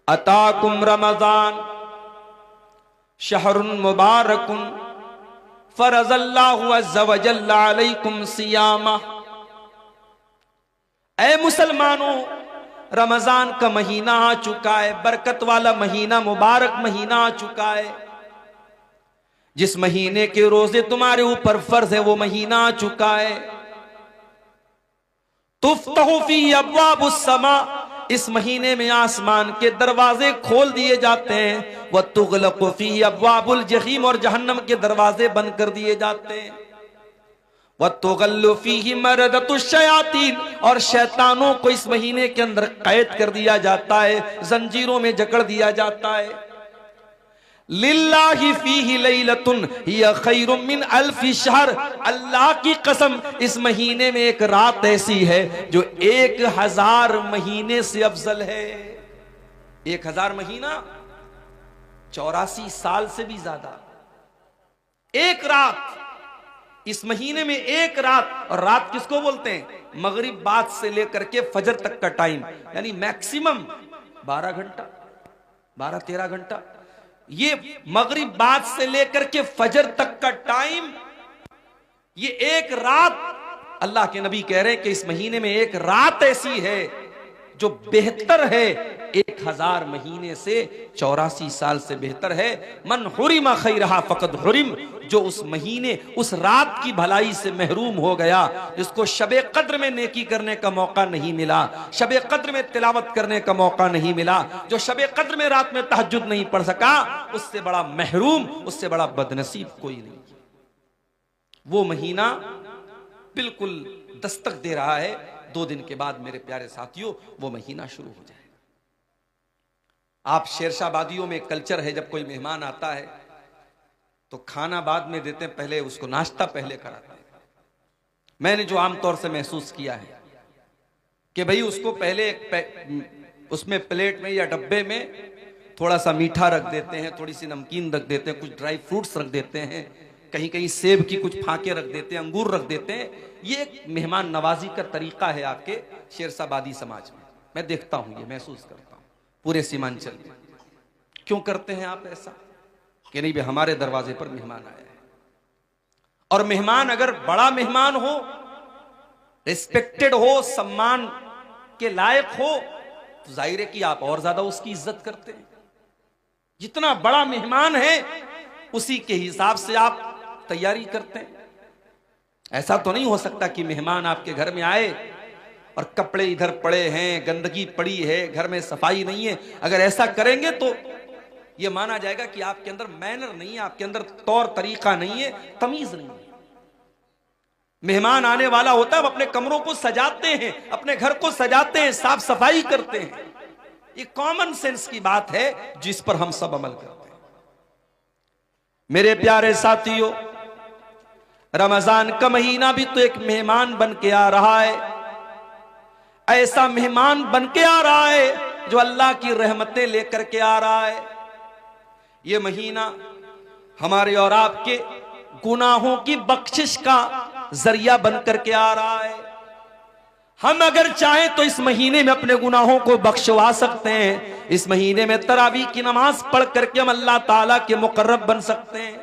अताकुम रमजान शहरुन मुबारकुन फरज़ल्लाहु अज़्ज़ा व जल्ला अलैकुम सियामा। ऐ मुसलमानों, रमजान का महीना आ चुका है, बरकत वाला महीना, मुबारक महीना आ चुका है। जिस महीने के रोजे तुम्हारे ऊपर फर्ज है वो महीना आ चुका है। तुफ्तहु फी अब्वाबुस समा, इस महीने में आसमान के दरवाजे खोल दिए जाते हैं। वह तुगलक़ु फी अब्वाबुल जहीम, और जहन्नम के दरवाजे बंद कर दिए जाते हैं। वह तुगल्लु फीही मरदतुश शयातीन, और शैतानों को इस महीने के अंदर कैद कर दिया जाता है, जंजीरों में जकड़ दिया जाता है। लिल्लाहि फीही लैलतुन हिया खैरुम मिन अल्फि शहर, अल्लाह की कसम इस महीने में एक रात ऐसी है जो 1000 महीने से अफजल है। 1000 महीना 84 साल से भी ज्यादा। एक रात, इस महीने में एक रात, और रात किसको बोलते हैं? मगरिब बाद से लेकर के फजर तक का टाइम, यानी मैक्सिमम 12 घंटा, 12-13 घंटा। ये मगरिब बाद से लेकर के फजर तक का टाइम, ये एक रात, अल्लाह के नबी कह रहे हैं कि इस महीने में एक रात ऐसी है जो बेहतर है 1000 महीने से, 84 साल से बेहतर है। मन हुरिमा खैरहा फकद हुरिम, जो उस महीने, उस रात की भलाई से महरूम हो गया, जिसको शबे कद्र में नेकी करने का मौका नहीं मिला, शबे कद्र में तिलावत करने का मौका नहीं मिला, जो शबे कद्र में रात में तहज्जुद नहीं पढ़ सका, उससे बड़ा महरूम, उससे बड़ा बदनसीब कोई नहीं। वो महीना बिल्कुल दस्तक दे रहा है। 2 दिन के बाद मेरे प्यारे साथियों वो महीना शुरू हो जाएगा। आप शेरशाबादियों में कल्चर है, जब कोई मेहमान आता है तो खाना बाद में देते हैं, पहले उसको नाश्ता पहले कराते हैं। मैंने जो आमतौर से महसूस किया है कि भाई उसको पहले उसमें प्लेट में या डब्बे में थोड़ा सा मीठा रख देते हैं, थोड़ी सी नमकीन रख देते हैं, कुछ ड्राई फ्रूट्स रख देते हैं, कहीं कहीं सेब की कुछ फाके रख देते हैं, अंगूर रख देते हैं। ये एक मेहमान नवाजी का तरीका है आपके शेरशाबादी समाज में। मैं देखता हूं, ये महसूस करता हूं पूरे सीमांचल में। क्यों करते हैं आप ऐसा? कि नहीं भाई हमारे दरवाजे पर मेहमान आया है, और मेहमान अगर बड़ा मेहमान हो, रिस्पेक्टेड हो, सम्मान के लायक हो, तो जाहिर है कि आप और ज्यादा उसकी इज्जत करते हैं। जितना बड़ा मेहमान है उसी के हिसाब से आप तैयारी करते हैं। ऐसा तो नहीं हो सकता कि मेहमान आपके घर में आए और कपड़े इधर पड़े हैं, गंदगी पड़ी है, घर में सफाई नहीं है। अगर ऐसा करेंगे तो यह माना जाएगा कि आपके अंदर मैनर नहीं है, आपके अंदर तौर तरीका नहीं है, तमीज नहीं है। मेहमान आने वाला होता है, हम अपने कमरों को सजाते हैं, अपने घर को सजाते हैं, साफ सफाई करते हैं। ये कॉमन सेंस की बात है जिस पर हम सब अमल करते हैं। मेरे प्यारे साथियों, रमजान का महीना भी तो एक मेहमान बन के आ रहा है। ऐसा मेहमान बन के आ रहा है जो अल्लाह की रहमतें लेकर के आ रहा है। यह महीना हमारे और आपके गुनाहों की बख्शिश का जरिया बन करके आ रहा है। हम अगर चाहें तो इस महीने में अपने गुनाहों को बख्शवा सकते हैं। इस महीने में तरावी की नमाज पढ़ करके हम अल्लाह ताला के मुकर्रब बन सकते हैं।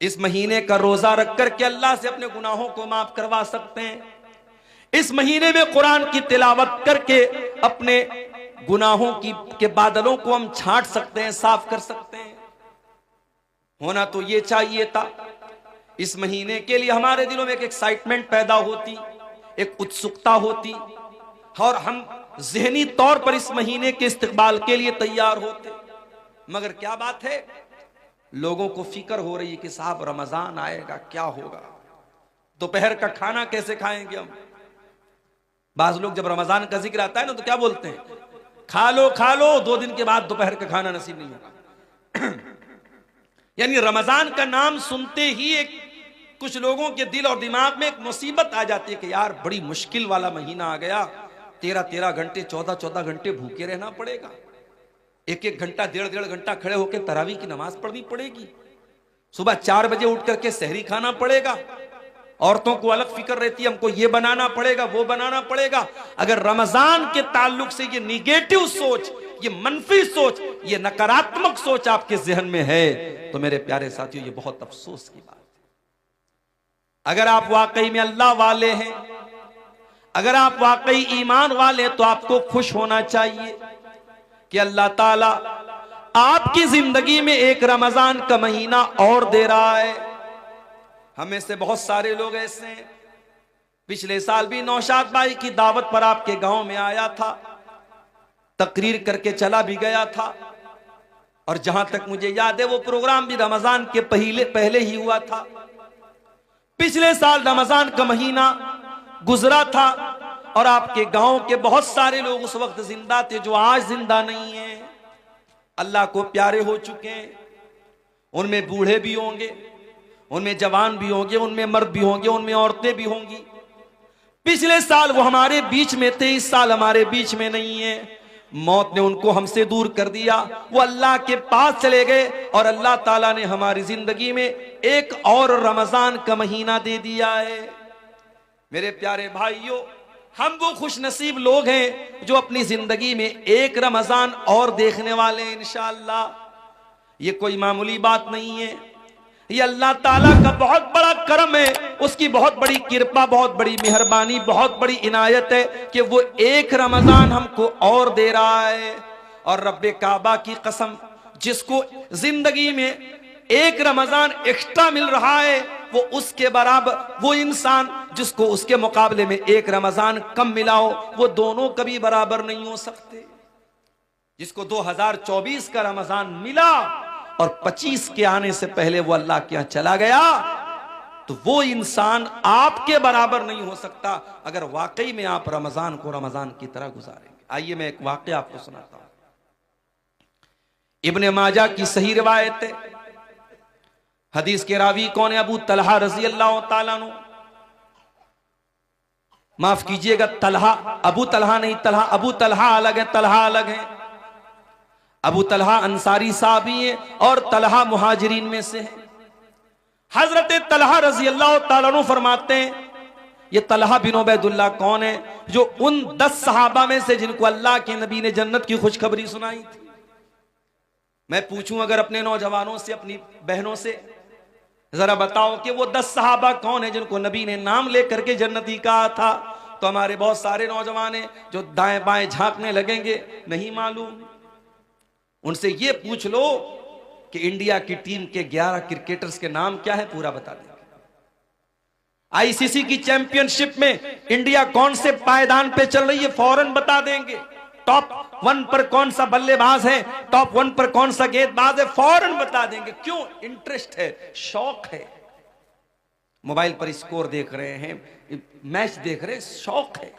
इस महीने का रोजा रख करके अल्लाह से अपने गुनाहों को माफ करवा सकते हैं। इस महीने में कुरान की तिलावत करके अपने गुनाहों के बादलों को हम छांट सकते हैं, साफ कर सकते हैं। होना तो ये चाहिए था, इस महीने के लिए हमारे दिलों में एक एक्साइटमेंट पैदा होती, एक उत्सुकता होती, और हम ज़हनी तौर पर इस महीने के इस्तकबाल के लिए तैयार होते। मगर क्या बात है, लोगों को फिक्र हो रही है कि साहब रमजान आएगा, क्या होगा, दोपहर का खाना कैसे खाएंगे हम। बाज लोग जब रमजान का जिक्र आता है ना तो क्या बोलते हैं, खा लो खा लो, 2 दिन के बाद दोपहर का खाना नसीब नहीं होगा। यानी रमजान का नाम सुनते ही एक कुछ लोगों के दिल और दिमाग में एक मुसीबत आ जाती है कि यार बड़ी मुश्किल वाला महीना आ गया, 13-13 घंटे 14-14 घंटे भूखे रहना पड़ेगा, 1-1 घंटा 1.5-1.5 घंटा खड़े होकर तरावी की नमाज पढ़नी पड़ेगी, सुबह 4 बजे उठ करके सहरी खाना पड़ेगा। औरतों को अलग फिक्र रहती है, हमको ये बनाना पड़ेगा वो बनाना पड़ेगा। अगर रमजान के ताल्लुक से ये निगेटिव सोच, ये मनफी सोच, ये नकारात्मक सोच आपके जहन में है, तो मेरे प्यारे साथियों ये बहुत अफसोस की बात है। अगर आप वाकई में अल्लाह वाले हैं, अगर आप वाकई ईमान वाले, तो आपको खुश होना चाहिए कि अल्लाह ताला आपकी जिंदगी में एक रमजान का महीना और दे रहा है। हमें से बहुत सारे लोग ऐसे हैं, पिछले साल भी नौशाद भाई की दावत पर आपके गांव में आया था, तकरीर करके चला भी गया था, और जहां तक मुझे याद है वो प्रोग्राम भी रमजान के पहले ही हुआ था। पिछले साल रमजान का महीना गुजरा था और आपके गांव के बहुत सारे लोग उस वक्त जिंदा थे जो आज जिंदा नहीं है, अल्लाह को प्यारे हो चुके हैं। उनमें बूढ़े भी होंगे, उनमें जवान भी होंगे, उनमें मर्द भी होंगे, उनमें औरतें भी होंगी। पिछले साल वो हमारे बीच में थे, इस साल हमारे बीच में नहीं है। मौत ने उनको हमसे दूर कर दिया, वो अल्लाह के पास चले गए, और अल्लाह ताला ने हमारी जिंदगी में एक और रमजान का महीना दे दिया है। मेरे प्यारे भाइयों, हम वो खुश नसीब लोग हैं जो अपनी जिंदगी में एक रमजान और देखने वाले हैं इंशाअल्लाह। ये कोई मामूली बात नहीं है, ये अल्लाह ताला का बहुत बड़ा करम है, उसकी बहुत बड़ी कृपा, बहुत बड़ी मेहरबानी, बहुत बड़ी इनायत है कि वो एक रमजान हमको और दे रहा है। और रब्बे काबा की कसम, जिसको जिंदगी में एक रमजान एक्स्ट्रा मिल रहा है, वो उसके बराबर, वो इंसान जिसको उसके मुकाबले में एक रमजान कम मिला हो, वो दोनों कभी बराबर नहीं हो सकते। जिसको 2024 का रमजान मिला और 25 के आने से पहले वो अल्लाह के यहां चला गया, तो वो इंसान आपके बराबर नहीं हो सकता अगर वाकई में आप रमजान को रमजान की तरह गुजारेंगे। आइए मैं एक वाकया आपको सुनाता हूं। इब्ने माजा की सही रिवायत है। हदीस के रावी कौन है? अबू तलहा रजी अल्लाह ताला अन्हु। माफ कीजिएगा, तलहा, अबू तलहा नहीं, तलहा, अबू तलहा अलग है, तलहा अलग है। अबू तलहा अंसारी साहबी है और तलहा मुहाजिरीन में से है। हजरत तलहा रजी अल्लाह ताला अन्हु फरमाते हैं, ये तलहा बिन उबैदुल्लाह कौन है? जो उन 10 सहाबा में से जिनको अल्लाह के नबी ने जन्नत की खुशखबरी सुनाई थी। मैं पूछूं अगर अपने नौजवानों से, अपनी बहनों से, जरा बताओ कि वो 10 सहाबा कौन है जिनको नबी ने नाम लेकर के जन्नती कहा था? तो हमारे बहुत सारे नौजवान हैं जो दाएं बाएं झांकने लगेंगे, नहीं मालूम। उनसे ये पूछ लो कि इंडिया की टीम के 11 क्रिकेटर्स के नाम क्या है, पूरा बता देंगे। आईसीसी की चैंपियनशिप में इंडिया कौन से पायदान पे चल रही है, फौरन बता देंगे। टॉप 1 पर कौन सा बल्लेबाज है, टॉप 1 पर कौन सा गेंदबाज है, फौरन बता देंगे। क्यों? इंटरेस्ट है, शौक है। मोबाइल पर स्कोर देख रहे हैं, मैच देख रहे हैं, शौक है।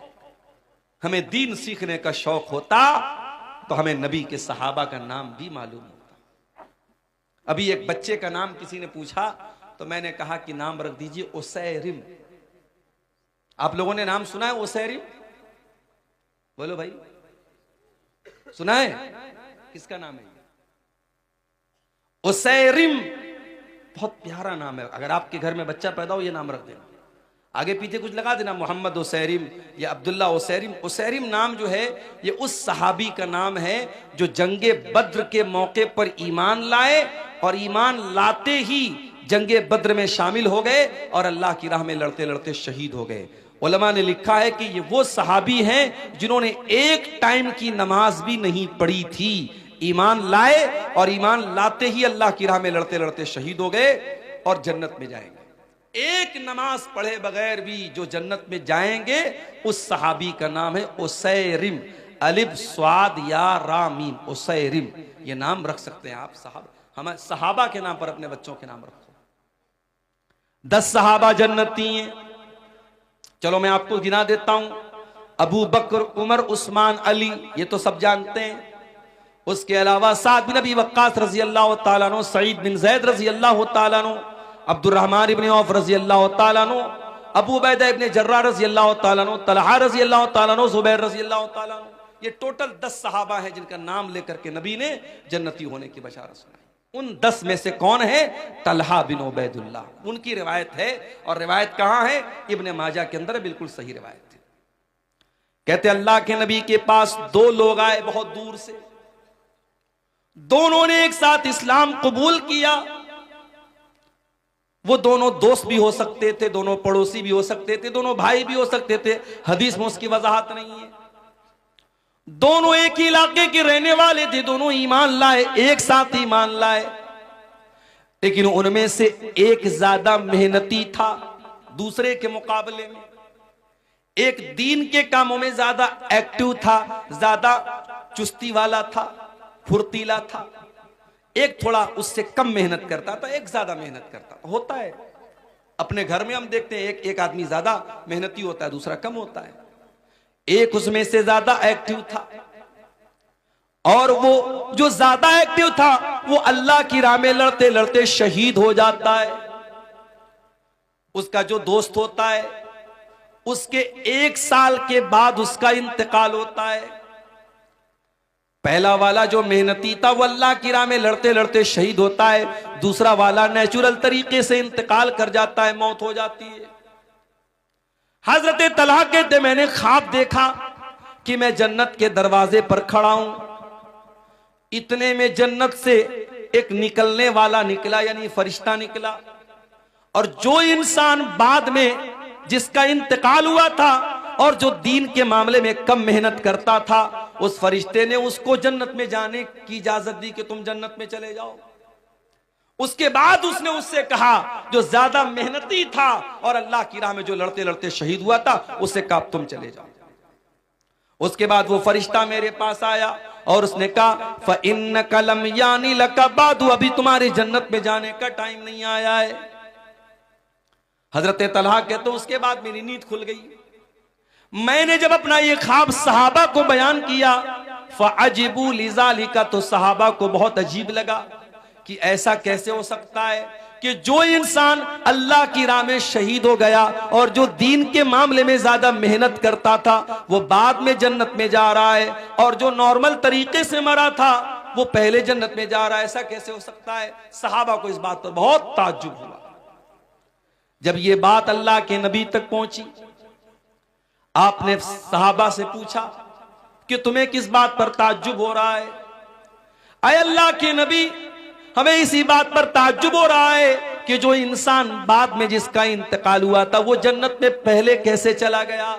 हमें दीन सीखने का शौक होता तो हमें नबी के सहाबा का नाम भी मालूम होता। अभी एक बच्चे का नाम किसी ने पूछा तो मैंने कहा कि नाम रख दीजिए उसैरिम। आप लोगों ने नाम सुना है उसैरिम? बोलो भाई, सुना है? किसका नाम है? उसैरिम। बहुत प्यारा नाम है। अगर आपके घर में बच्चा पैदा हो, ये नाम रख देना, आगे पीछे कुछ लगा देना, मोहम्मद उसैरिम या अब्दुल्ला उसैरिम। उसैरिम नाम जो है ये उस सहाबी का नाम है जो जंगे बद्र के मौके पर ईमान लाए और ईमान लाते ही जंगे बद्र में शामिल हो गए और अल्लाह की राह में लड़ते लड़ते शहीद हो गए। उलमा ने लिखा है कि ये वो सहाबी हैं जिन्होंने एक टाइम की नमाज भी नहीं पढ़ी थी, ईमान लाए और ईमान लाते ही अल्लाह की राह में लड़ते लड़ते शहीद हो गए और जन्नत में जाएंगे। एक नमाज पढ़े बगैर भी जो जन्नत में जाएंगे, उस सहाबी का नाम है उसैरिम। अलिफ स्वाद या रामीम, उसैरिम। ये नाम रख सकते हैं आप। हमारे सहाबा के नाम पर अपने बच्चों के नाम रखो। 10 सहाबा जन्नती हैं। चलो मैं आपको गिना देता हूं। अबू बकर, उमर, उस्मान, अली, ये तो सब जानते हैं। उसके अलावा साद बिन अबी वक्कास रजी अल्लाह तआला अन्हु, सईद बिन ज़ैद रजी अल्लाह तआला अन्हु, अब्दुर्रहमान इब्न औफ रजी अल्लाह तआला अन्हु, अबू उबैदा इब्न जर्राह रजी अल्लाह तआला अन्हु, तलहा रजी अल्लाह तआला अन्हु, जुबैर रजी अल्लाह तआला अन्हु। ये टोटल 10 सहाबा हैं जिनका नाम लेकर के नबी ने जन्नती होने की बशारत सुनाई। उन 10 में से कौन है? तलहा बिन उबैदुल्लाह। उनकी रिवायत है, और रिवायत कहां है? इब्ने माजा के अंदर, बिल्कुल सही रिवायत है। कहते अल्लाह के नबी के पास 2 लोग आए बहुत दूर से। दोनों ने एक साथ इस्लाम कबूल किया। वो दोनों दोस्त भी हो सकते थे, दोनों पड़ोसी भी हो सकते थे, दोनों भाई भी हो सकते थे, हदीस में उसकी वजाहत नहीं है। दोनों एक ही इलाके के रहने वाले थे, दोनों ईमान लाए, एक साथ ईमान लाए, लेकिन उनमें से एक ज्यादा मेहनती था दूसरे के मुकाबले में। एक दीन के कामों में ज्यादा एक्टिव था, ज्यादा चुस्ती वाला था, फुर्तीला था। एक थोड़ा उससे कम मेहनत करता था, एक ज्यादा मेहनत करता था। होता है अपने घर में, हम देखते हैं एक आदमी ज्यादा मेहनती होता है, दूसरा कम होता है। एक उसमें से ज्यादा एक्टिव था, और वो जो ज्यादा एक्टिव था वो अल्लाह की राह में लड़ते लड़ते शहीद हो जाता है। उसका जो दोस्त होता है उसके 1 साल के बाद उसका इंतकाल होता है। पहला वाला जो मेहनती था वो अल्लाह की राह में लड़ते लड़ते शहीद होता है, दूसरा वाला नेचुरल तरीके से इंतकाल कर जाता है, मौत हो जाती है। हजरत तलहा कहते मैंने ख्वाब देखा कि मैं जन्नत के दरवाजे पर खड़ा हूं, इतने में जन्नत से एक निकलने वाला निकला, यानी फरिश्ता निकला, और जो इंसान बाद में जिसका इंतकाल हुआ था और जो दीन के मामले में कम मेहनत करता था, उस फरिश्ते ने उसको जन्नत में जाने की इजाजत दी कि तुम जन्नत में चले जाओ। उसके बाद उसने उससे कहा जो ज्यादा मेहनती था और अल्लाह की राह में जो लड़ते लड़ते शहीद हुआ था, उससे कहा तुम चले जाओ। उसके बाद वो फरिश्ता मेरे पास आया और उसने कहा फ़इन्नका लम यानी लका बादु, अभी तुम्हारे जन्नत में जाने का टाइम नहीं आया है। हजरत तलहा कहते उसके बाद मेरी नींद खुल गई। मैंने जब अपना ये ख्वाब सहाबा को बयान किया, फ़अजिबू लिज़ालिका, तो सहाबा को बहुत अजीब लगा कि ऐसा कैसे हो सकता है कि जो इंसान अल्लाह की राह में शहीद हो गया और जो दीन के मामले में ज्यादा मेहनत करता था वो बाद में जन्नत में जा रहा है, और जो नॉर्मल तरीके से मरा था वो पहले जन्नत में जा रहा है, ऐसा कैसे हो सकता है। सहाबा को इस बात पर बहुत ताज्जुब हुआ। जब ये बात अल्लाह के नबी तक पहुंची, आपने सहाबा से पूछा कि तुम्हें किस बात पर ताज्जुब हो रहा है। अय अल्लाह के नबी, हमें इसी बात पर ताज्जुब हो रहा है कि जो इंसान बाद में जिसका इंतकाल हुआ था वो जन्नत में पहले कैसे चला गया।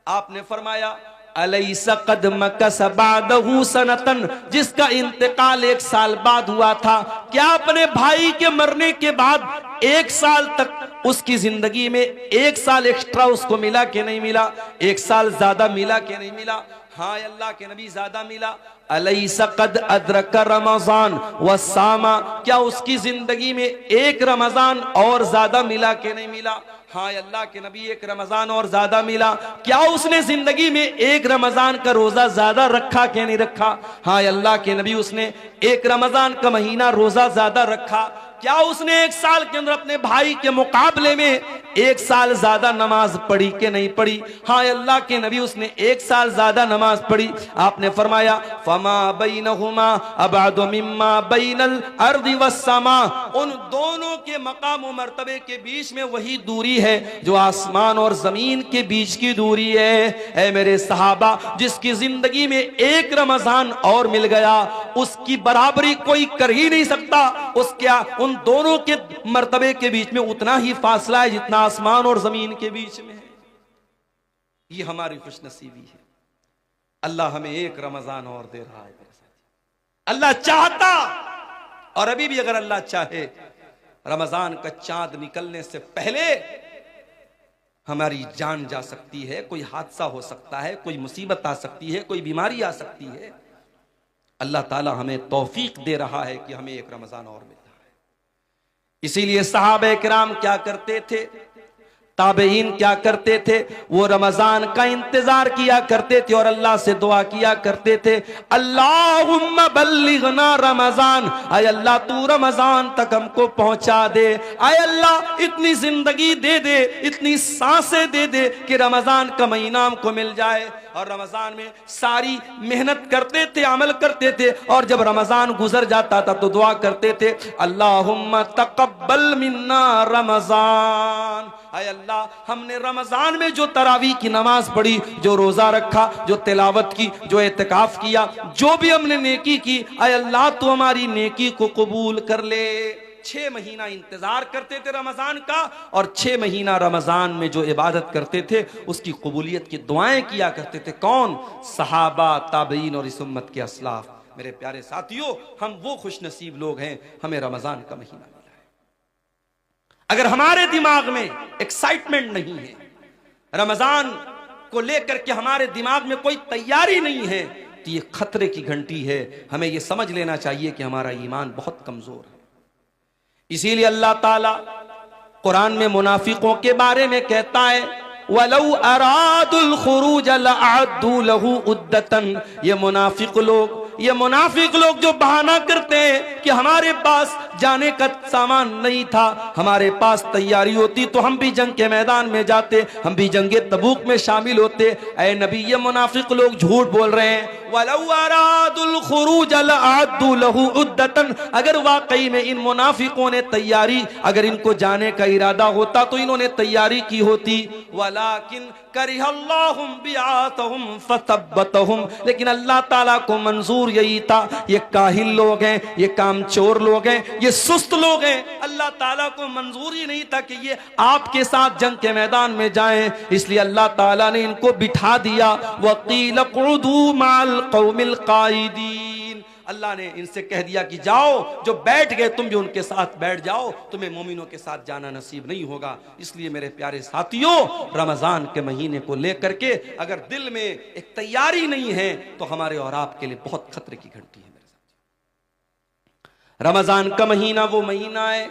आपने फरमाया अलैसा कद मकस बादहु सनतन, जिसका इंतकाल 1 साल बाद हुआ था, क्या अपने भाई के मरने के बाद 1 साल तक उसकी जिंदगी में 1 साल एक्स्ट्रा उसको मिला कि नहीं मिला, 1 साल ज्यादा मिला कि नहीं मिला। हाँ अल्लाह के नबी ज्यादा मिला। अलैसा कद अदरक रमजान व सामा, क्या उसकी जिंदगी में 1 रमजान और ज्यादा मिला कि नहीं मिला। हाँ अल्लाह के नबी 1 रमजान और ज्यादा मिला। क्या उसने जिंदगी में 1 रमजान का रोजा ज्यादा रखा कि नहीं रखा। हाँ अल्लाह के नबी उसने 1 रमजान का महीना रोजा ज्यादा रखा। क्या उसने 1 साल के अंदर अपने भाई के मुकाबले में 1 साल ज्यादा नमाज पढ़ी कि नहीं पढ़ी। हाँ अल्लाह के नबी उसने 1 साल ज्यादा नमाज पढ़ी। आपने फरमाया फमा बैनहुमा अबअदु मिम्मा बैनल अर्दि वस्समा, उन दोनों के मकाम और मर्तबे के बीच में वही दूरी है जो आसमान और जमीन के बीच की दूरी है। ऐ मेरे सहाबा, जिसकी जिंदगी में 1 रमजान और मिल गया उसकी बराबरी कोई कर ही नहीं सकता। उसके उन दोनों के मर्तबे के बीच में उतना ही फासला है जितना आसमान और जमीन के बीच में है। ये हमारी खुशनसीबी है। अल्लाह हमें 1 रमजान और दे रहा है। अल्लाह चाहता, और अभी भी अगर अल्लाह चाहे, रमजान का चांद निकलने से पहले हमारी जान जा सकती है, कोई हादसा हो सकता है, कोई मुसीबत आ सकती है, कोई बीमारी आ सकती है। अल्लाह ताला हमें तौफीक दे रहा है कि हमें 1 रमजान और मिल रहा है। इसीलिए सहाबा किराम क्या करते थे, ताबईन क्या करते थे, वो रमजान का इंतजार किया करते थे और अल्लाह से दुआ किया करते थे, अल्लाहुम्मा बल्लिगना रमजान, आय अल्लाह तू रमजान तक हमको पहुंचा दे। आय अल्लाह इतनी जिंदगी दे दे, इतनी सांसें दे दे कि रमजान का महीना हमको मिल जाए। और रमजान में सारी मेहनत करते थे, अमल करते थे, और जब रमजान गुजर जाता था तो दुआ करते थे, अल्लाहुम्मा तक़ब्बल मिन्ना रमजान, आय अल्लाह हमने रमजान में जो तरावी की नमाज पढ़ी, जो रोजा रखा, जो तिलावत की, जो एतकाफ किया, जो भी हमने नेकी की, आय अल्लाह तू हमारी नेकी को कबूल कर ले। 6 महीना इंतजार करते थे रमजान का, और 6 महीना रमजान में जो इबादत करते थे उसकी कबूलियत की दुआएं किया करते थे। कौन? सहाबा, ताबईन और इस उम्मत के असलाफ। मेरे प्यारे साथियों, हम वो खुश नसीब लोग हैं, हमें रमजान का महीना मिला है। अगर हमारे दिमाग में एक्साइटमेंट नहीं है, रमजान को लेकर के हमारे दिमाग में कोई तैयारी नहीं है, तो ये खतरे की घंटी है। हमें ये समझ लेना चाहिए कि हमारा ईमान बहुत कमजोर है। इसीलिए अल्लाह ताला कुरान में मुनाफिकों के बारे में कहता है, वलौ अरादुल खुरूज लअद्दू लहू उद्दतन। ये मुनाफिक लोग जो बहाना करते हैं कि हमारे पास जाने का सामान नहीं था, हमारे पास तैयारी होती तो हम भी जंग के मैदान में जाते, हम भी जंगे तबूक में शामिल होते। ऐ नबी, ये मुनाफिक लोग झूठ बोल रहे हैं। वलौ अरादुल खुरूज लअद्दू लहू उद्दतन, अगर वाकई में इन मुनाफिकों ने तैयारी, अगर इनको जाने का इरादा होता तो इन्होंने तैयारी की होती। वलाकिन करिहल्लाहुम बिआतहुम फतब्बतहुम, लेकिन अल्लाह ताला को मंजूर यही था, ये काहिल लोग हैं, ये कामचोर लोग हैं, ये सुस्त लोग हैं। अल्लाह ताला को मंजूर ही नहीं था कि ये आपके साथ जंग के मैदान में जाएं, इसलिए अल्लाह ताला ने इनको बिठा दिया। वक़ील क़ुदू माल क़ौमिल क़ाइदीन, अल्लाह ने इनसे कह दिया कि जाओ, जो बैठ गए तुम भी उनके साथ बैठ जाओ, तुम्हें मोमिनों के साथ जाना नसीब नहीं होगा। इसलिए मेरे प्यारे साथियों, रमजान के महीने को लेकर के अगर दिल में एक तैयारी नहीं है तो हमारे और आपके लिए बहुत खतरे की घंटी है। मेरे साथ रमजान का महीना वो महीना है,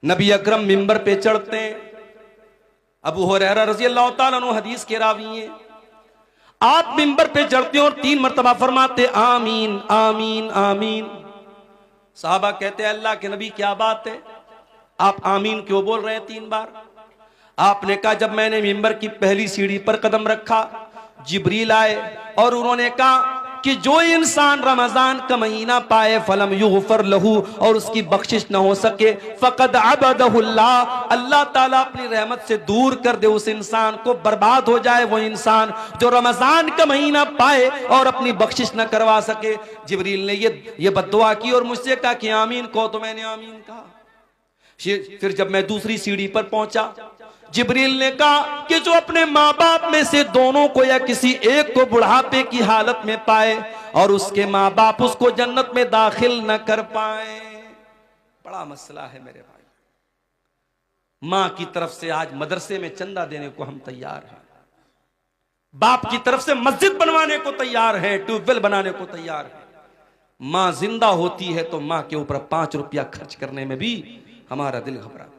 नबी अकरम मिंबर पे चढ़ते हैं। अबू हुरैरा रज़ी अल्लाह ताला अन्हु हदीस के रावी हैं। आप मिंबर पे चढ़ते हो और 3 मरतबा फरमाते आमीन आमीन आमीन। साहबा कहते हैं, अल्लाह के नबी क्या बात है, आप आमीन क्यों बोल रहे हैं 3 बार? आपने कहा, जब मैंने मिंबर की पहली सीढ़ी पर कदम रखा, जिब्रील आए और उन्होंने कहा कि जो इंसान रमजान का महीना पाए फलम युगफर लहू, और उसकी बख्शिश न हो सके, फकद अबदहुल्लाह, अल्लाह ताला अपनी रहमत से दूर कर दे उस इंसान को, बर्बाद हो जाए वो इंसान जो रमजान का महीना पाए और अपनी बख्शिश न करवा सके। जिब्रील ने ये बद्दुआ की और मुझसे कहा कि आमीन कहो, तो मैंने आमीन कहा। फिर जब मैं दूसरी सीढ़ी पर पहुंचा, जिब्रील ने कहा कि जो अपने माँ बाप में से दोनों को या किसी एक को बुढ़ापे की हालत में पाए और उसके माँ बाप उसको जन्नत में दाखिल न कर पाए। बड़ा मसला है मेरे भाई। माँ की तरफ से आज मदरसे में चंदा देने को हम तैयार हैं, बाप की तरफ से मस्जिद बनवाने को तैयार है, ट्यूबवेल बनाने को तैयार है। माँ जिंदा होती है तो माँ के ऊपर 5 रुपया खर्च करने में भी हमारा दिल घबराता है।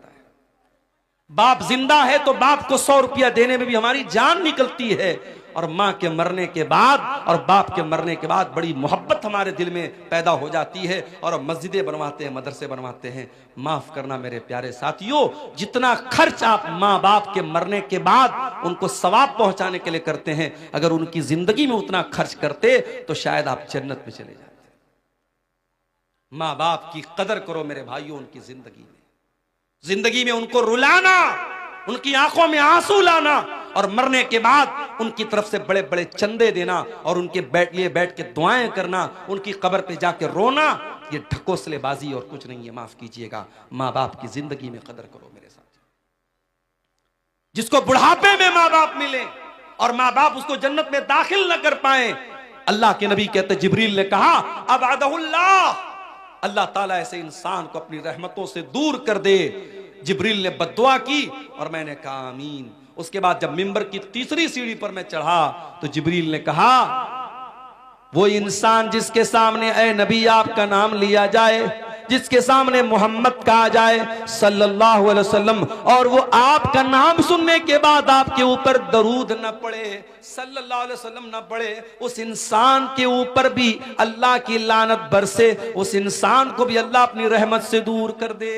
बाप जिंदा है तो बाप को 100 रुपया देने में भी हमारी जान निकलती है। और माँ के मरने के बाद और बाप के मरने के बाद बड़ी मोहब्बत हमारे दिल में पैदा हो जाती है और मस्जिदें बनवाते हैं, मदरसे बनवाते हैं। माफ करना मेरे प्यारे साथियों, जितना खर्च आप माँ बाप के मरने के बाद उनको सवाब पहुंचाने के लिए करते हैं, अगर उनकी जिंदगी में उतना खर्च करते तो शायद आप जन्नत में चले जाते। माँ बाप की कदर करो मेरे भाइयों, उनकी जिंदगी में उनको रुलाना, उनकी आंखों में आंसू लाना और मरने के बाद उनकी तरफ से बड़े बड़े चंदे देना और उनके लिए बैठ के दुआएं करना, उनकी कब्र पे जाके रोना, ये ढकोसलेबाजी और कुछ नहीं है। माफ कीजिएगा, माँ बाप की जिंदगी में कदर करो मेरे साथ। जिसको बुढ़ापे में माँ बाप मिले और माँ बाप उसको जन्नत में दाखिल न कर पाए, अल्लाह के नबी कहते, जिब्रील ने कहा अबअदहुल्लाह, अल्लाह ताला ऐसे इंसान को अपनी रहमतों से दूर कर दे। जिब्रील ने बद्दुआ की और मैंने कहा आमीन। उसके बाद जब मिंबर की तीसरी सीढ़ी पर मैं चढ़ा तो जिब्रील ने कहा, वो इंसान जिसके सामने ऐ नबी आपका नाम लिया जाए, जिसके सामने मोहम्मद कहा जाए सल्लल्लाहु अलैहि वसल्लम, और वो आपका नाम सुनने के बाद आपके ऊपर दरूद न पड़े, सल्लल्लाहु अलैहि वसल्लम न पड़े, उस इंसान के ऊपर भी अल्लाह की लानत बरसे, उस इंसान को भी अल्लाह अपनी रहमत से दूर कर दे।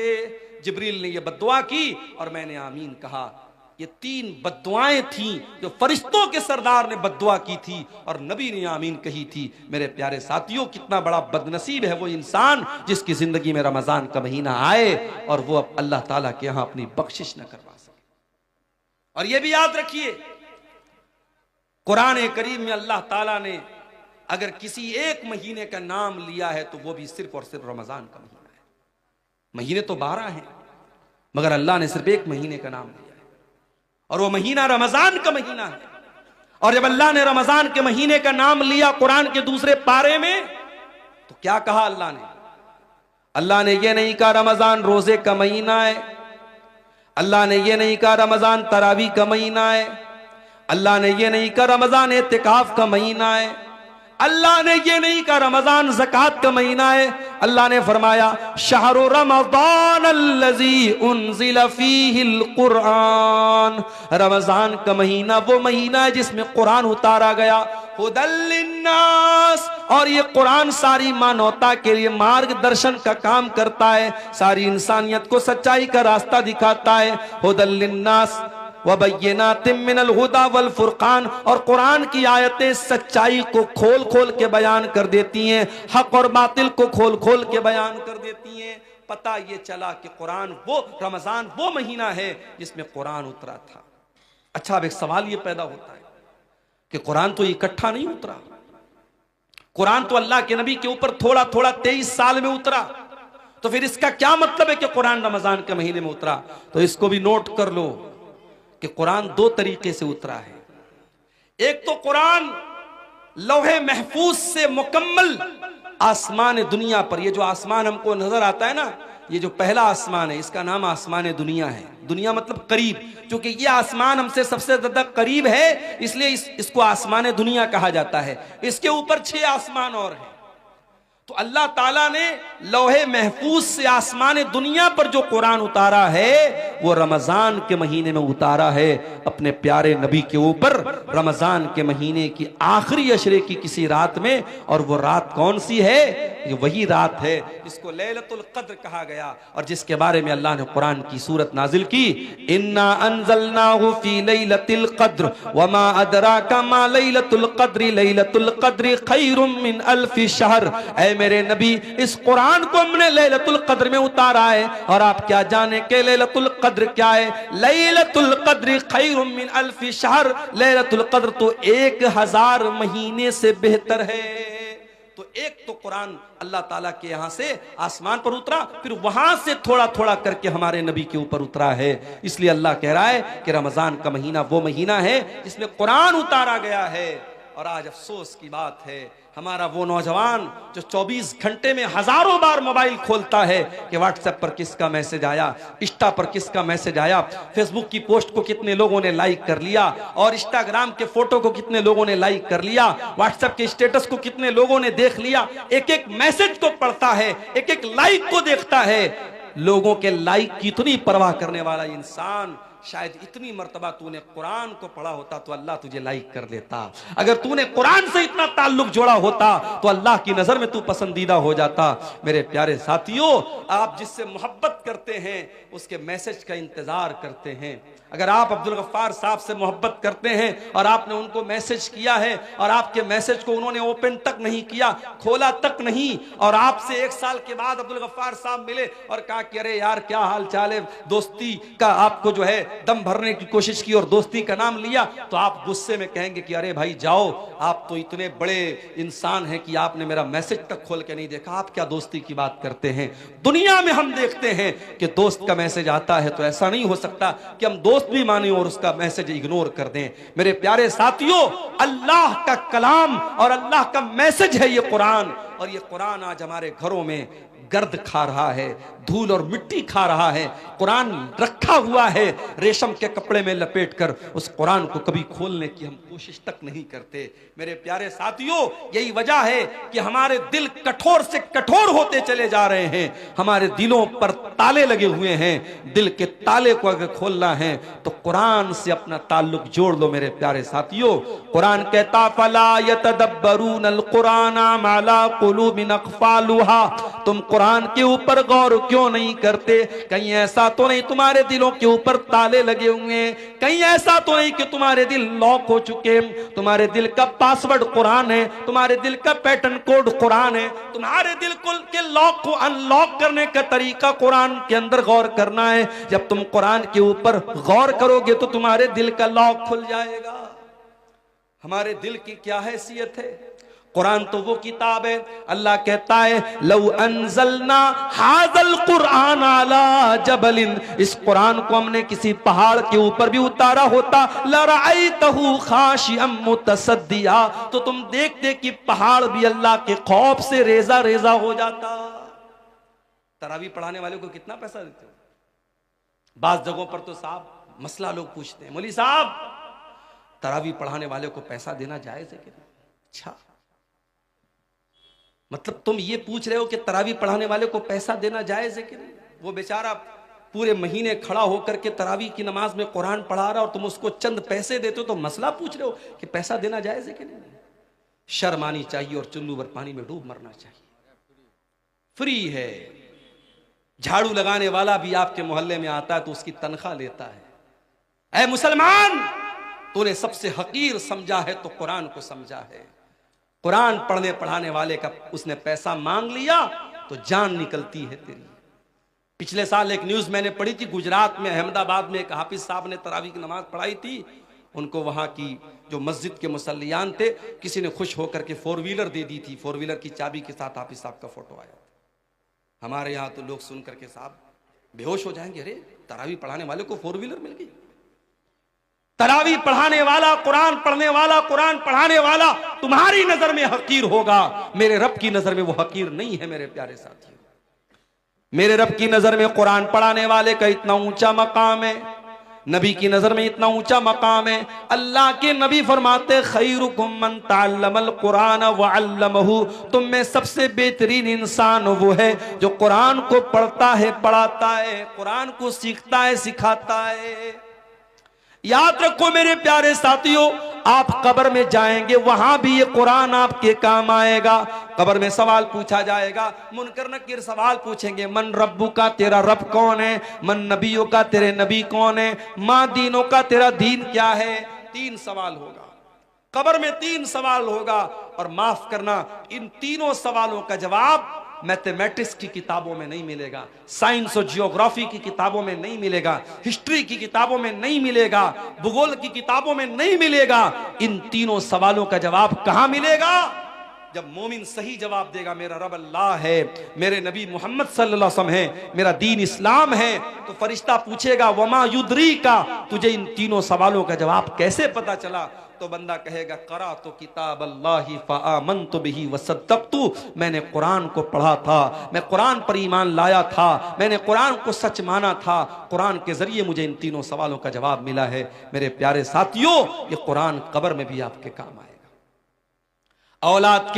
जिब्रील ने यह बद्दुआ की और मैंने आमीन कहा। ये 3 बद्दुआएं थीं जो फरिश्तों के सरदार ने बद्दुआ की थी और नबी ने आमीन कही थी। मेरे प्यारे साथियों, कितना बड़ा बदनसीब है वो इंसान जिसकी जिंदगी में रमजान का महीना आए और वो अब अल्लाह ताला के यहां अपनी बख्शिश न करवा सके। और ये भी याद रखिए, कुरान करीम में अल्लाह ताला ने अगर किसी एक महीने का नाम लिया है तो वो भी सिर्फ और सिर्फ रमजान का महीना है। महीने तो 12 हैं मगर अल्लाह ने सिर्फ एक महीने का नाम लिया है और वो महीना रमजान का महीना है। और जब अल्लाह ने रमजान के महीने का नाम लिया कुरान के दूसरे पारे में तो क्या कहा अल्लाह ने? अल्लाह ने ये नहीं कहा रमजान रोजे का महीना है, अल्लाह ने ये नहीं कहा रमजान तरावी का महीना है, अल्लाह ने ये नहीं कहा रमजान एतिकाफ का महीना है, अल्लाह ने ये नहीं कहा रमजान ज़कात का महीना है। अल्लाह ने फरमाया शहरु रमज़ान अल्लज़ी उन्ज़िला फ़ीहिल कुरान, रमजान का महीना वो महीना है जिसमें कुरान उतारा गया। हुदल लिन्नास, और ये कुरान सारी मानवता के लिए मार्गदर्शन का काम करता है, सारी इंसानियत को सच्चाई का रास्ता दिखाता है। हुदल लिन्नास वबय्यिनातिम मिनल हुदा वल फुरकान, और कुरान की आयतें सच्चाई को खोल खोल के बयान कर देती हैं, हक और बातिल को खोल खोल के बयान कर देती हैं। पता ये चला कि कुरान वो रमजान वो महीना है जिसमें कुरान उतरा था। अच्छा, अब एक सवाल ये पैदा होता है कि कुरान तो इकट्ठा नहीं उतरा, कुरान तो अल्लाह के नबी के ऊपर थोड़ा थोड़ा 23 साल में उतरा, तो फिर इसका क्या मतलब है कि कुरान रमजान के महीने में उतरा? तो इसको भी नोट कर लो कि कुरान 2 तरीके से उतरा है। एक तो कुरान लौहे महफूज से मुकम्मल आसमान दुनिया पर, ये जो आसमान हमको नजर आता है ना, ये जो पहला आसमान है इसका नाम आसमान दुनिया है। दुनिया मतलब करीब, क्योंकि ये आसमान हमसे सबसे ज्यादा करीब है इसलिए इसको आसमान दुनिया कहा जाता है। इसके ऊपर 6 आसमान और हैं। तो अल्लाह ताला ने लौहे महफूज से आसमान दुनिया पर जो कुरान उतारा है वो रमजान के महीने में उतारा है अपने प्यारे नबी के ऊपर, रमजान के महीने की आखिरी अशरे की किसी रात में। और वो रात कौन सी है? ये वही रात है जिसको लैलतुल कद्र कहा गया और जिसके बारे में अल्लाह ने कुरान की सूरत नाजिल की, इन्ना अंज़लनाहु फी लैलतिल कद्र वमा अदराका मा लैलतुल कद्र लैलतुल कद्र खैरुम मिन अल्फि शहर। ऐ मेरे नबी, इस कुरान को हमने लैलतुल कद्र में उतारा है और आप क्या जाने के लैलतुल कद्र क्या है? लैलतुल कद्र खैरुम मिन अल्फि शहर, लैलतुल कद्र तो 1000 महीने से बेहतर है। तो एक तो कुरान अल्लाह ताला के यहां से आसमान पर उतरा, फिर वहां से थोड़ा थोड़ा करके हमारे नबी के ऊपर उतरा है। इसलिए अल्लाह कह रहा है कि रमजान का महीना वो महीना है जिसमें कुरान उतारा गया है। और आज अफसोस की बात है, हमारा वो नौजवान जो 24 घंटे में हजारों बार मोबाइल खोलता है कि व्हाट्सएप पर किसका मैसेज आया, इंस्टा पर किसका मैसेज आया, फेसबुक की पोस्ट को कितने लोगों ने लाइक कर लिया और इंस्टाग्राम के फोटो को कितने लोगों ने लाइक कर लिया, व्हाट्सएप के स्टेटस को कितने लोगों ने देख लिया। एक एक मैसेज को पढ़ता है, एक एक लाइक को देखता है। लोगों के लाइक की इतनी परवाह करने वाला इंसान, शायद इतनी मर्तबा तूने कुरान को पढ़ा होता तो अल्लाह तुझे लाइक कर देता। अगर तूने कुरान से इतना ताल्लुक जोड़ा होता तो अल्लाह की नजर में तू पसंदीदा हो जाता। मेरे प्यारे साथियों, आप जिससे मोहब्बत करते हैं उसके मैसेज का इंतजार करते हैं। अगर आप अब्दुल गफ्फार साहब से मोहब्बत करते हैं और आपने उनको मैसेज किया है और आपके मैसेज को उन्होंने ओपन तक नहीं किया, खोला तक नहीं, और आपसे 1 साल के बाद अब्दुल गफ्फार साहब मिले और कहा कि अरे यार क्या हाल चाल है, दोस्ती का आपको जो है दम भरने की कोशिश की और दोस्ती का नाम लिया, तो आप गुस्से में कहेंगे कि अरे भाई जाओ, आप तो इतने बड़े इंसान हैं कि आपने मेरा मैसेज तक खोल के नहीं देखा, आप क्या दोस्ती की बात करते हैं। दुनिया में हम देखते हैं कि दोस्त का मैसेज आता है तो ऐसा नहीं हो सकता कि हम दोस्त भी माने और उसका मैसेज इग्नोर कर दें। मेरे प्यारे साथियों, अल्लाह का कलाम और अल्लाह का मैसेज है ये कुरान, और ये कुरान आज हमारे घरों में गर्द खा रहा है, धूल और मिट्टी खा रहा है। कुरान रखा हुआ है रेशम के कपड़े में लपेटकर, उस कुरान को कभी खोलने की हम कोशिश तक नहीं करते। मेरे प्यारे साथियों, यही वजह है कि हमारे दिल कठोर से कठोर होते चले जा रहे हैं। हमारे दिलों पर ताले लगे हुए हैं। दिल के ताले को अगर खोलना है तो कुरान से अपना ताल्लुक जोड़ लो। मेरे प्यारे साथियों, कुरान कहता फला यतदब्बरूनल कुरान मा ला कुलूबिन अक़फ़ालुहा, तुम कुरान के ऊपर गौर क्यों नहीं करते? कहीं ऐसा तो नहीं तुम्हारे दिलों के ऊपर ताले लगे हुए हैं? कहीं ऐसा तो नहीं कि तुम्हारे दिल लॉक हो चुके? तुम्हारे दिल का पासवर्ड कुरान है, तुम्हारे दिल का पैटर्न कोड कुरान है। तुम्हारे दिल के लॉक को अनलॉक करने का तरीका कुरान के अंदर गौर करना है। जब तुम कुरान के ऊपर गौर करोगे तो तुम्हारे दिल का लॉक खुल जाएगा। हमारे दिल की क्या हैसियत है? कुरान तो वो किताब है, अल्लाह कहता है लौ अंज़लना हाज़ल कुरान अला जबलिन, इस कुरान को हमने किसी पहाड़ के ऊपर भी उतारा होता, लरअयतहु खाशिअम मुतसद्दिया, तो तुम देखते कि पहाड़ भी अल्लाह के खौफ से रेजा रेजा हो जाता। तरावी पढ़ाने वाले को कितना पैसा देते हो? बाज जगहों पर तो साहब मसला लोग पूछते हैं, मौलवी साहब तरावी पढ़ाने वाले को पैसा देना जायज है कि नहीं? अच्छा, मतलब तुम ये पूछ रहे हो कि तरावी पढ़ाने वाले को पैसा देना जायज है कि नहीं? वो बेचारा पूरे महीने खड़ा होकर के तरावी की नमाज में कुरान पढ़ा रहा और तुम उसको चंद पैसे देते हो, तो मसला पूछ रहे हो कि पैसा देना जायज है कि नहीं? शर्म आनी चाहिए और चुल्लू भर पानी में डूब मरना चाहिए। फ्री है। झाड़ू लगाने वाला भी आपके मोहल्ले में आता है तो उसकी तनख्वाह लेता है। ऐ मुसलमान, तूने सबसे हकीर समझा है तो कुरान को समझा है। कुरान पढ़ने पढ़ाने वाले का उसने पैसा मांग लिया तो जान निकलती है तेरी। पिछले साल एक न्यूज मैंने पढ़ी थी, गुजरात में अहमदाबाद में एक हाफिज साहब ने तरावी की नमाज पढ़ाई थी। उनको वहां की जो मस्जिद के मुसल्लियान थे, किसी ने खुश होकर के 4 व्हीलर दे दी थी। 4 व्हीलर की चाबी के साथ हाफिज साहब का फोटो आया। हमारे यहाँ तो लोग सुन करके साहब बेहोश हो जाएंगे, अरे तरावी पढ़ाने वाले को 4 व्हीलर मिल गई। तरावी पढ़ाने वाला, कुरान पढ़ने वाला, कुरान पढ़ाने वाला तुम्हारी नजर में हकीर होगा, मेरे रब की नजर में वो हकीर नहीं है। मेरे प्यारे साथियों, मेरे रब की नजर में कुरान पढ़ाने वाले का इतना ऊंचा मकाम है, नबी की नजर में इतना ऊंचा मकाम है। अल्लाह के नबी फरमाते खैरुकुम मन तअल्लमल कुरान व अल्लमहु, तुम में सबसे बेहतरीन इंसान वो है जो कुरान को पढ़ता है, पढ़ाता है, कुरान को सीखता है, सिखाता है। याद रखो मेरे प्यारे साथियों, आप कब्र में जाएंगे वहां भी ये कुरान आपके काम आएगा। कब्र में सवाल पूछा जाएगा, मुनकर नकीर सवाल पूछेंगे, मन रब्बू का, तेरा रब कौन है? मन नबियों का, तेरे नबी कौन है? माँ दीनों का, तेरा दीन क्या है? 3 सवाल होगा कब्र में, 3 सवाल होगा। और माफ करना, इन तीनों सवालों का जवाब मैथमेटिक्स की किताबों में नहीं मिलेगा, साइंस और जियोग्राफी की किताबों में नहीं मिलेगा, हिस्ट्री की किताबों में नहीं मिलेगा, भूगोल की किताबों में नहीं मिलेगा। इन तीनों सवालों का जवाब कहां मिलेगा? जब मोमिन सही जवाब देगा, मेरा रब अल्लाह है, मेरे नबी मोहम्मद सल्लल्लाहु अलैहि वसल्लम है, मेरा दीन इस्लाम है, तो फरिश्ता पूछेगा वमा युद्री का, तुझे इन तीनों सवालों का जवाब कैसे पता चला? तो बंदा कहेगा करा तो किताब अल्लाही फ़आमनतु बिही वसद्दक़तु, मैंने कुरान को पढ़ा था, मैं कुरान पर ईमान लाया था, मैंने कुरान को सच माना था, कुरान के जरिए मुझे इन तीनों सवालों का जवाब मिला है। मेरे प्यारे साथियों, ये कुरान कब्र में भी आपके काम आएगा। औलाद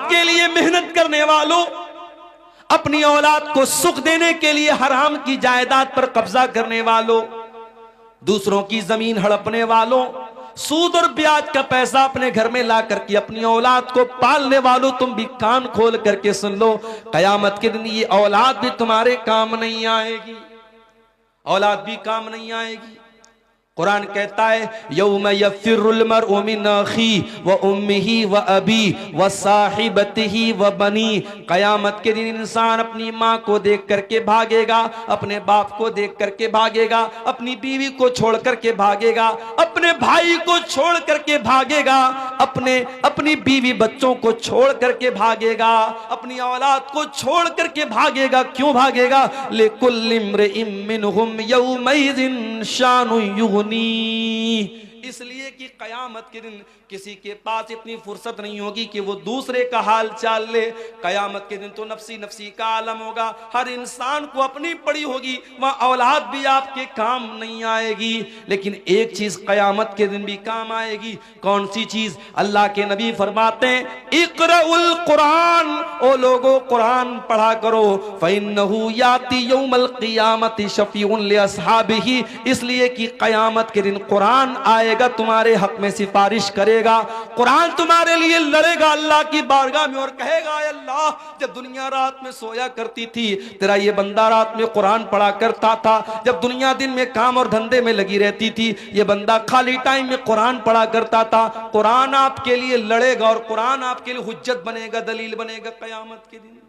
के लिए मेहनत करने वालों, अपनी औलाद को सुख देने के लिए हराम की जायदाद पर कब्जा करने वालों, दूसरों की जमीन हड़पने वालों, सूद और ब्याज का पैसा अपने घर में ला करके अपनी औलाद को पालने वालों, तुम भी कान खोल करके सुन लो, कयामत के दिन ये औलाद भी तुम्हारे काम नहीं आएगी, औलाद भी काम नहीं आएगी। कुरान कहता है यौम यफिरुल मरउ मिन अखी व उम्मिही व अबी व साहिबतिही व बनी, कयामत के दिन इंसान अपनी माँ को देख करके भागेगा, अपने बाप को देख करके भागेगा, अपनी बीवी को छोड़ करके भागेगा, अपने भाई को छोड़ करके भागेगा, अपनी बीवी बच्चों को छोड़ करके भागेगा, अपनी औलाद को छोड़ करके भागेगा। क्यों भागेगा? लिकुल्लि इम्रिइम मिनहुम यौमइज़िन शानु युग़नी, इसलिए कि कयामत के दिन किसी के पास इतनी फुर्सत नहीं होगी कि वो दूसरे का हाल चाल ले। कयामत के दिन तो नफ्सी नफ्सी का आलम होगा, हर इंसान को अपनी पड़ी होगी, वहां औलाद भी आपके काम नहीं आएगी। लेकिन एक चीज कयामत के दिन भी काम आएगी। कौन सी चीज? अल्लाह के नबी फरमाते हैं इक़राउल कुरान, ओ लोगों कुरान पढ़ा करो, फ़इन्नहु याती यौमल क़ियामति शफ़ीउन लिअस्हाबिही, इसलिए कि कयामत के दिन कुरान आएगा तुम्हारे हक में सिफारिश करेगा रहेगा, कुरान तुम्हारे लिए लड़ेगा अल्लाह की बारगाह में और कहेगा अल्लाह, जब दुनिया रात में सोया करती थी तेरा ये बंदा रात में कुरान पढ़ा करता था, जब दुनिया दिन में काम और धंधे में लगी रहती थी ये बंदा खाली टाइम में कुरान पढ़ा करता था। कुरान आपके लिए लड़ेगा और कुरान आपके लिए हुज्जत बनेगा, दलील बनेगा क़यामत के दिन।